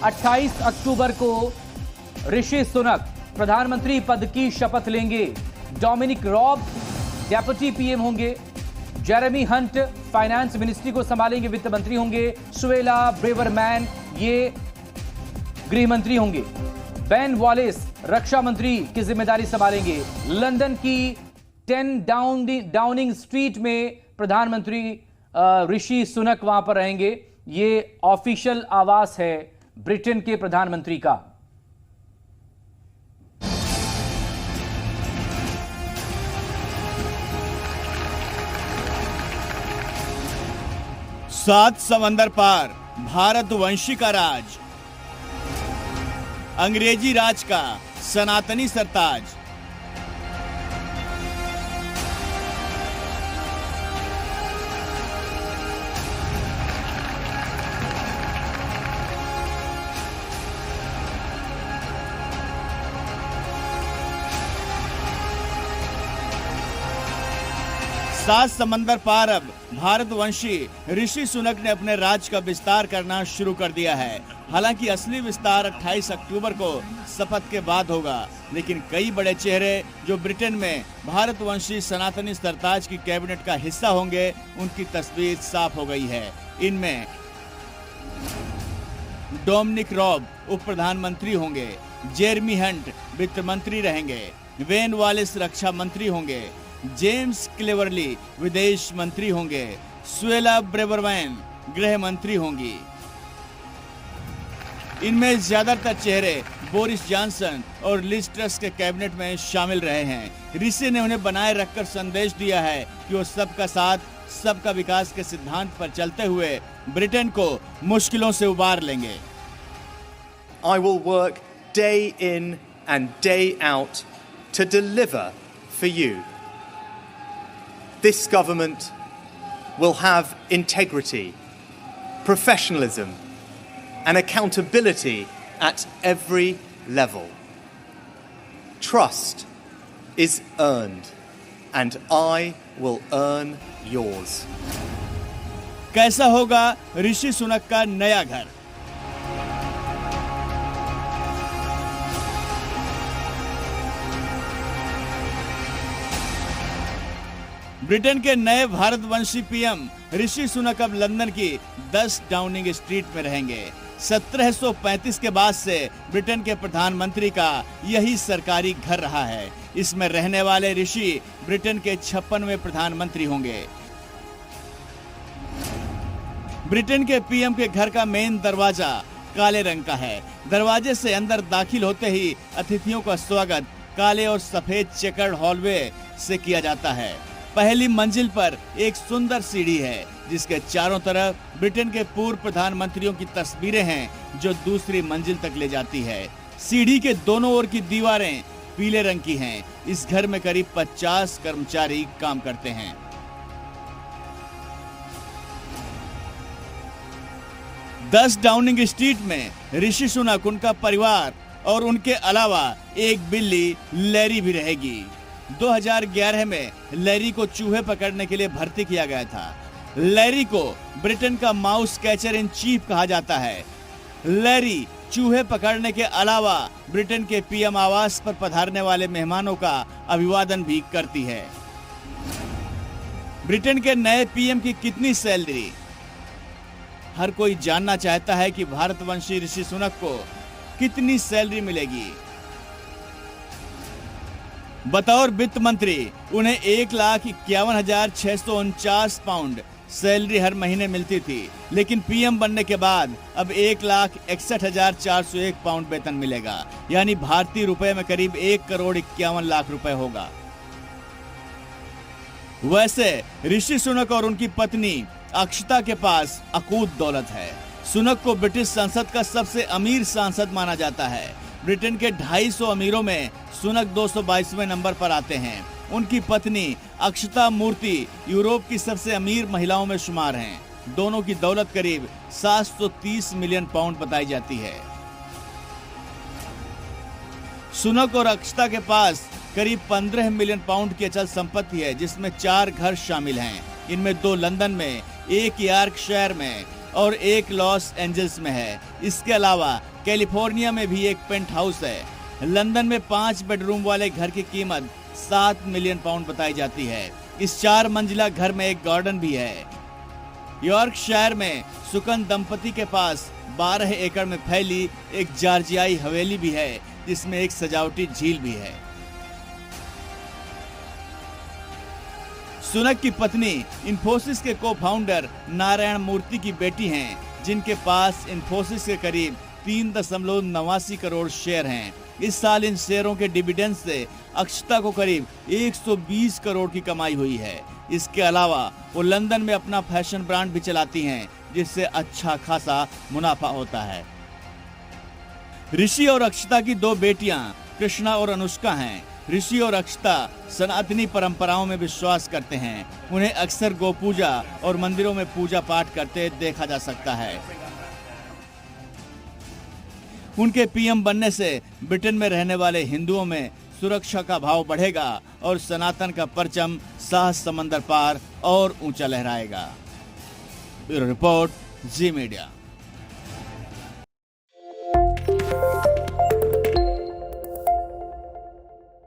28 अक्टूबर को ऋषि सुनक प्रधानमंत्री पद की शपथ लेंगे। डोमिनिक रॉब डेप्यूटी पीएम होंगे। जेरेमी हंट फाइनेंस मिनिस्ट्री को संभालेंगे, वित्त मंत्री होंगे। सुएला ब्रेवरमैन ये गृह मंत्री होंगे। बेन वॉलेस रक्षा मंत्री की जिम्मेदारी संभालेंगे। लंदन की 10 डाउनिंग स्ट्रीट में प्रधानमंत्री ऋषि सुनक वहां पर रहेंगे। ये ऑफिशियल आवास है ब्रिटेन के प्रधानमंत्री का। सात समंदर पार भारतवंशी का राज, अंग्रेजी राज का सनातनी सरताज। सात समंदर पार अब भारतवंशी ऋषि सुनक ने अपने राज का विस्तार करना शुरू कर दिया है। हालांकि असली विस्तार 28 अक्टूबर को शपथ के बाद होगा, लेकिन कई बड़े चेहरे जो ब्रिटेन में भारतवंशी सनातनी सरताज की कैबिनेट का हिस्सा होंगे, उनकी तस्वीर साफ हो गई है। इनमें डोमिनिक रॉब उप प्रधानमंत्री होंगे। जेरेमी हंट वित्त मंत्री रहेंगे। बेन वॉलेस रक्षा मंत्री होंगे। जेम्स क्लेवरली विदेश मंत्री होंगे। सुएला ब्रेवरमैन गृह मंत्री होंगी। इनमें ज्यादातर चेहरे बोरिस जॉनसन और लिज ट्रस के कैबिनेट में शामिल रहे हैं। ऋषि ने उन्हें बनाए रखकर संदेश दिया है कि वो सबका साथ सबका विकास के सिद्धांत पर चलते हुए ब्रिटेन को मुश्किलों से उबार लेंगे। I will work day in and day out to deliver for you. This government will have integrity, professionalism, and accountability at every level. Trust is earned, and I will earn yours. कैसा होगा ऋषि सुनक का नया घर? Britain के नए भारतवंशी PM Rishi Sunak अब London की 10 Downing street में रहेंगे। 1735 के बाद से ब्रिटेन के प्रधानमंत्री का यही सरकारी घर रहा है। इसमें रहने वाले ऋषि ब्रिटेन के 56वें प्रधानमंत्री होंगे। ब्रिटेन के पीएम के घर का मेन दरवाजा काले रंग का है। दरवाजे से अंदर दाखिल होते ही अतिथियों का स्वागत काले और सफेद चेकर्ड हॉलवे से किया जाता है। पहली मंजिल पर एक सुंदर सीढ़ी है, जिसके चारों तरफ ब्रिटेन के पूर्व प्रधानमंत्रियों की तस्वीरें हैं, जो दूसरी मंजिल तक ले जाती है। सीढ़ी के दोनों ओर की दीवारें पीले रंग की हैं। इस घर में करीब 50 कर्मचारी काम करते हैं। दस डाउनिंग स्ट्रीट में ऋषि सुनक, उनका परिवार और उनके अलावा एक बिल्ली लैरी भी रहेगी। 2011 में लैरी को चूहे पकड़ने के लिए भर्ती किया गया था। लैरी को ब्रिटेन का माउस कैचर इन चीफ कहा जाता है। लैरी चूहे पकड़ने के अलावा ब्रिटेन के पीएम आवास पर पधारने वाले मेहमानों का अभिवादन भी करती है। ब्रिटेन के नए पीएम की कितनी सैलरी? हर कोई जानना चाहता है कि भारतवंशी ऋषि सुनक को कितनी सैलरी मिलेगी। बतौर वित्त मंत्री उन्हें 1,51,649 पाउंड सैलरी हर महीने मिलती थी, लेकिन पीएम बनने के बाद अब 1,61,401 पाउंड वेतन मिलेगा, यानी भारतीय रुपए में करीब 1,51,00,000 रुपए होगा। वैसे ऋषि सुनक और उनकी पत्नी अक्षता के पास अकूत दौलत है। सुनक को ब्रिटिश संसद का सबसे अमीर सांसद माना जाता है। ब्रिटेन के 250 अमीरों में सुनक 222वें नंबर पर आते हैं। उनकी पत्नी अक्षता मूर्ति यूरोप की सबसे अमीर महिलाओं में शुमार हैं। दोनों की दौलत करीब 730 मिलियन पाउंड बताई जाती है। सुनक और अक्षता के पास करीब 15 मिलियन पाउंड की अचल संपत्ति है, जिसमें 4 घर शामिल हैं। इनमें 2 लंदन में, 1 यॉर्कशायर में, और एक लॉस एंजल्स में है। इसके अलावा कैलिफोर्निया में भी एक पेंट हाउस है। लंदन में 5 बेडरूम वाले घर की कीमत 7 मिलियन पाउंड बताई जाती है। इस 4 मंजिला घर में एक गार्डन भी है। यॉर्कशायर में सुकन दंपति के पास 12 एकड़ में फैली एक जॉर्जियाई हवेली भी है, जिसमें एक सजावटी झील भी है। सुनक की पत्नी इन्फोसिस के को फाउंडर नारायण मूर्ति की बेटी हैं, जिनके पास इन्फोसिस के करीब 3.89 करोड़ शेयर हैं। इस साल इन शेयरों के डिविडेंड से अक्षता को करीब 120 करोड़ की कमाई हुई है। इसके अलावा वो लंदन में अपना फैशन ब्रांड भी चलाती हैं, जिससे अच्छा खासा मुनाफा होता है। ऋषि और अक्षता की 2 बेटियां कृष्णा और अनुष्का हैं। ऋषि और अक्षता सनातनी परंपराओं में विश्वास करते हैं। उन्हें अक्सर गौ पूजा और मंदिरों में पूजा पाठ करते देखा जा सकता है। उनके पीएम बनने से ब्रिटेन में रहने वाले हिंदुओं में सुरक्षा का भाव बढ़ेगा और सनातन का परचम साहस समंदर पार और ऊंचा लहराएगा। ब्यूरो रिपोर्ट, जी मीडिया।